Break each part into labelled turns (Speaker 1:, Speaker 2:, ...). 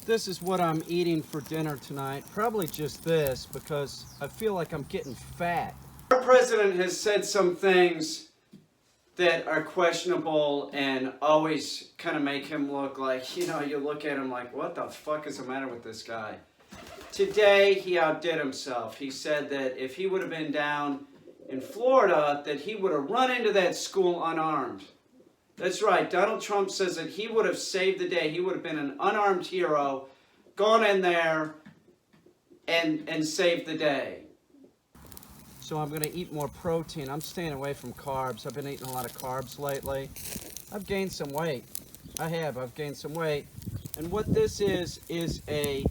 Speaker 1: this is what I'm eating for dinner tonight. Probably just this because I feel like I'm getting fat. Our president has said some things that are questionable and always kind of make him look like, you know, you look at him like, what the fuck is the matter with this guy? Today, he outdid himself. He said that if he would have been down in Florida, that he would have run into that school unarmed. That's right. Donald Trump says that he would have saved the day. He would have been an unarmed hero, gone in there and saved the day. So I'm going to eat more protein. I'm staying away from carbs. I've been eating a lot of carbs lately. I've gained some weight. I've gained some weight. And what this is a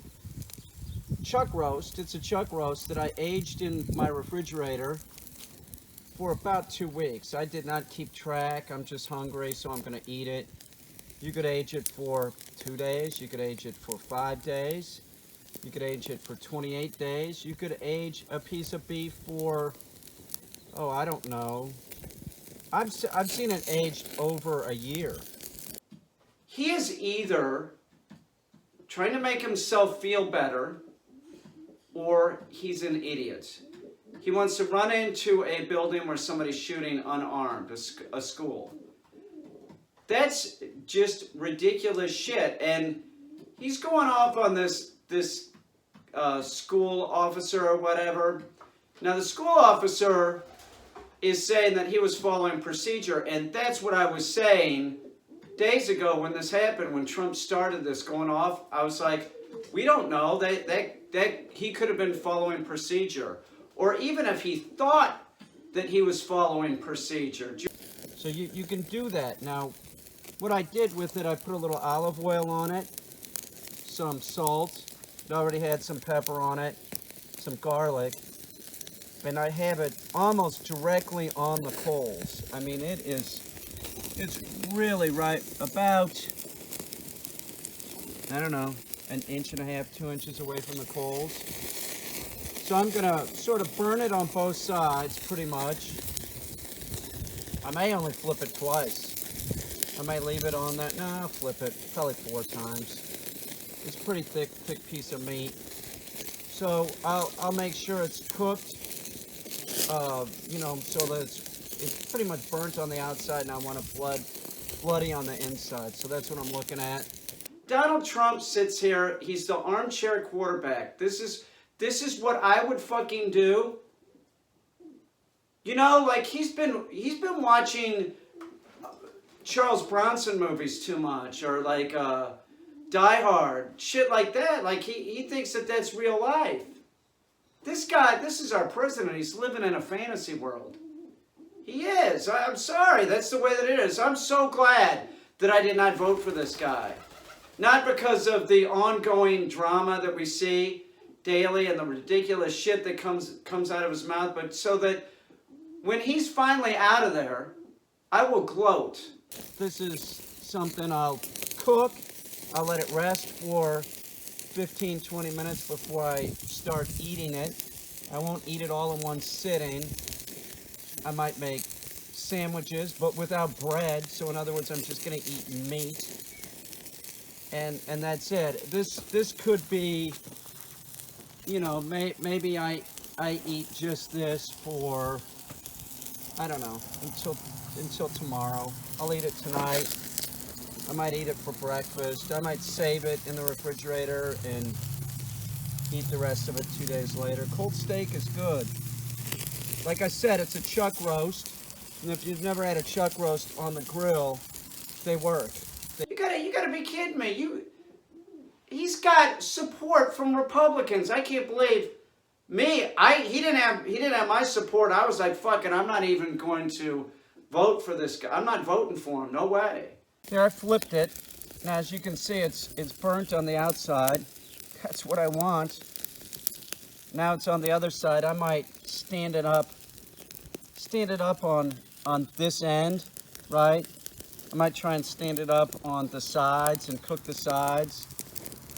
Speaker 1: chuck roast. It's a chuck roast that I aged in my refrigerator for about 2 weeks. I did not keep track. I'm just hungry, so I'm going to eat it. You could age it for 2 days. You could age it for 5 days. You could age it for 28 days. You could age a piece of beef for, oh, I don't know. I've seen it aged over a year. He is either trying to make himself feel better or he's an idiot. He wants to run into a building where somebody's shooting unarmed, a school. That's just ridiculous shit. And he's going off on this school officer or whatever. Now, the school officer is saying that he was following procedure, and that's what I was saying days ago when this happened, when Trump started this going off. I was like, we don't know. That he could have been following procedure. Or even if he thought that he was following procedure. So you can do that. Now, what I did with it, I put a little olive oil on it, some salt. It already had some pepper on it, some garlic. And I have it almost directly on the coals. I mean, it's really right about, I don't know, 1.5 inches, 2 inches away from the coals. So I'm gonna sort of burn it on both sides, pretty much. I may only flip it twice. I may leave it on that. No, I'll flip it probably 4 times. It's a pretty thick piece of meat. So I'll make sure it's cooked, you know, so that it's pretty much burnt on the outside, and I want it bloody on the inside. So that's what I'm looking at. Donald Trump sits here. He's the armchair quarterback. This is what I would fucking do. You know, like he's been watching Charles Bronson movies too much, or like Die Hard, shit like that. Like he thinks that that's real life. This guy, this is our president. He's living in a fantasy world. He is. I'm sorry. That's the way that it is. I'm so glad that I did not vote for this guy. Not because of the ongoing drama that we see daily and the ridiculous shit that comes out of his mouth, but so that when he's finally out of there, I will gloat. This is something I'll cook. I'll let it rest for 15, 20 minutes before I start eating it. I won't eat it all in one sitting. I might make sandwiches, but without bread. So in other words, I'm just gonna eat meat. And that's it. This could be, you know, maybe I eat just this for, I don't know, until tomorrow. I'll eat it tonight. I might eat it for breakfast. I might save it in the refrigerator and eat the rest of it 2 days later. Cold steak is good. Like I said, it's a chuck roast. And if you've never had a chuck roast on the grill, they work. You gotta be kidding me. He's got support from Republicans. I can't believe me. He didn't have my support. I was like, fuck it, I'm not even going to vote for this guy. I'm not voting for him. No way. Here, I flipped it. Now, as you can see, it's burnt on the outside. That's what I want. Now it's on the other side. I might stand it up on this end, right? I might try and stand it up on the sides and cook the sides.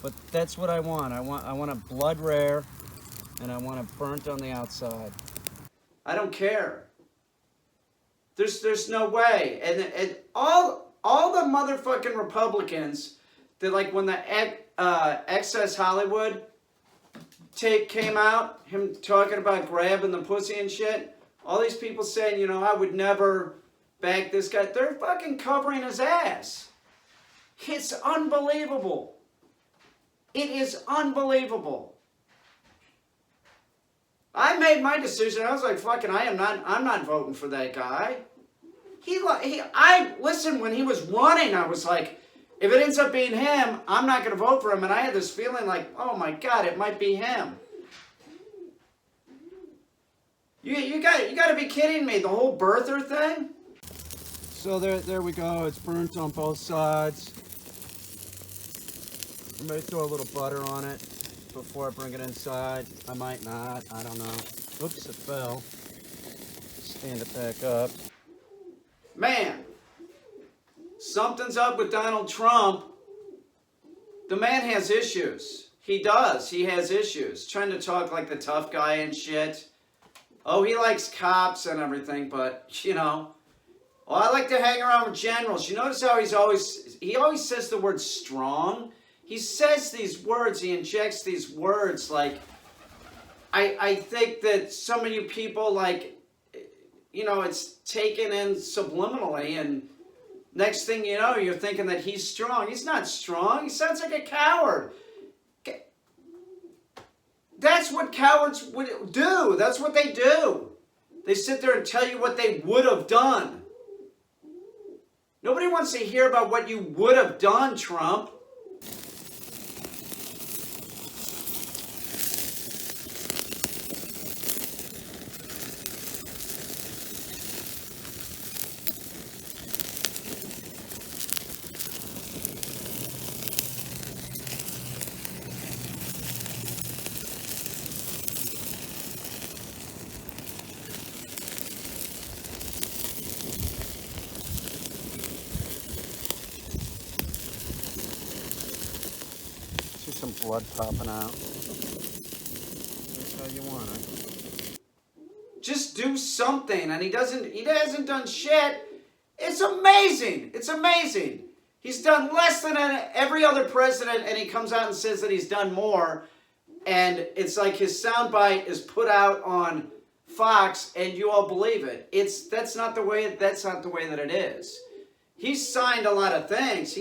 Speaker 1: But that's what I want. I want a blood rare, and I want it burnt on the outside. I don't care. There's no way. And all the motherfucking Republicans that, like, when the Excess Hollywood tape came out, him talking about grabbing the pussy and shit, all these people saying, you know, I would never back this guy. They're fucking covering his ass. It's unbelievable. It is unbelievable. I made my decision. I was like, fucking, I'm not voting for that guy. Listen, when he was running, I was like, if it ends up being him, I'm not going to vote for him. And I had this feeling like, oh my God, it might be him. You got to be kidding me. The whole birther thing? So there we go. It's burnt on both sides. I may throw a little butter on it before I bring it inside. I might not. I don't know. Oops, it fell. Stand it back up. Man, something's up with Donald Trump. The man has issues. He does. He has issues. Trying to talk like the tough guy and shit. Oh, he likes cops and everything, but, you know. Oh, I like to hang around with generals. You notice how he always says the word strong? He says these words, he injects these words like, I think that some of you people, like, you know, it's taken in subliminally, and next thing you know, you're thinking that he's strong. He's not strong. He sounds like a coward. That's what cowards would do. That's what they do. They sit there and tell you what they would have done. Nobody wants to hear about what you would have done, Trump. Some blood popping out. That's how you want it. Just do something, and he hasn't done shit. It's amazing. It's amazing. He's done less than every other president, and he comes out and says that he's done more, and it's like his soundbite is put out on Fox, and you all believe it. That's not the way that it is. He's signed a lot of things.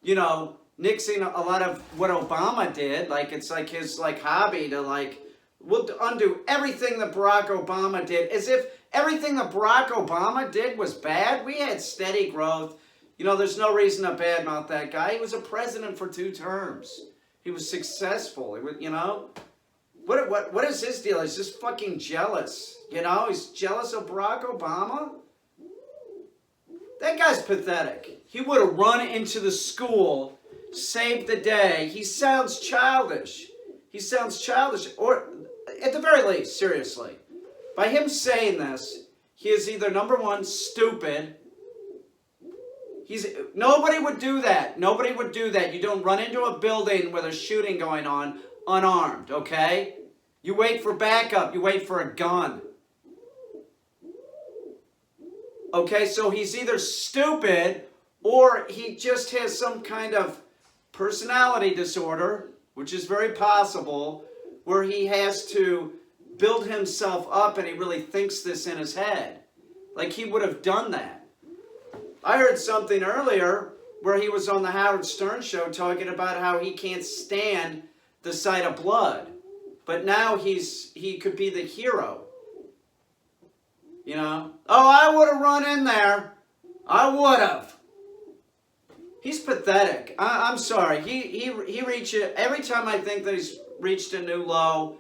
Speaker 1: You know, nixing a lot of what Obama did. Like, it's like his hobby to we'll undo everything that Barack Obama did, as if everything that Barack Obama did was bad. We had steady growth. You know, there's no reason to badmouth that guy. He was a president for 2 terms. He was successful. You know, what is his deal? He's just fucking jealous. You know, he's jealous of Barack Obama. That guy's pathetic. He would have run into the school, saved the day. He sounds childish. Or, at the very least, seriously, by him saying this, he is either, number one, stupid. Nobody would do that. Nobody would do that. You don't run into a building where there's shooting going on unarmed, okay? You wait for backup. You wait for a gun. Okay, so he's either stupid or he just has some kind of personality disorder, which is very possible, where he has to build himself up and he really thinks this in his head. Like he would have done that. I heard something earlier where he was on the Howard Stern show talking about how he can't stand the sight of blood. But now he could be the hero. You know? Oh, I would have run in there. I would have. He's pathetic. I'm sorry. He reaches, every time I think that he's reached a new low,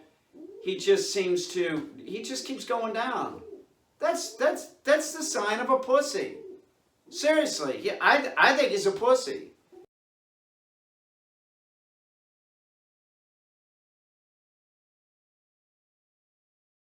Speaker 1: he just keeps going down. That's the sign of a pussy. Seriously, I think he's a pussy.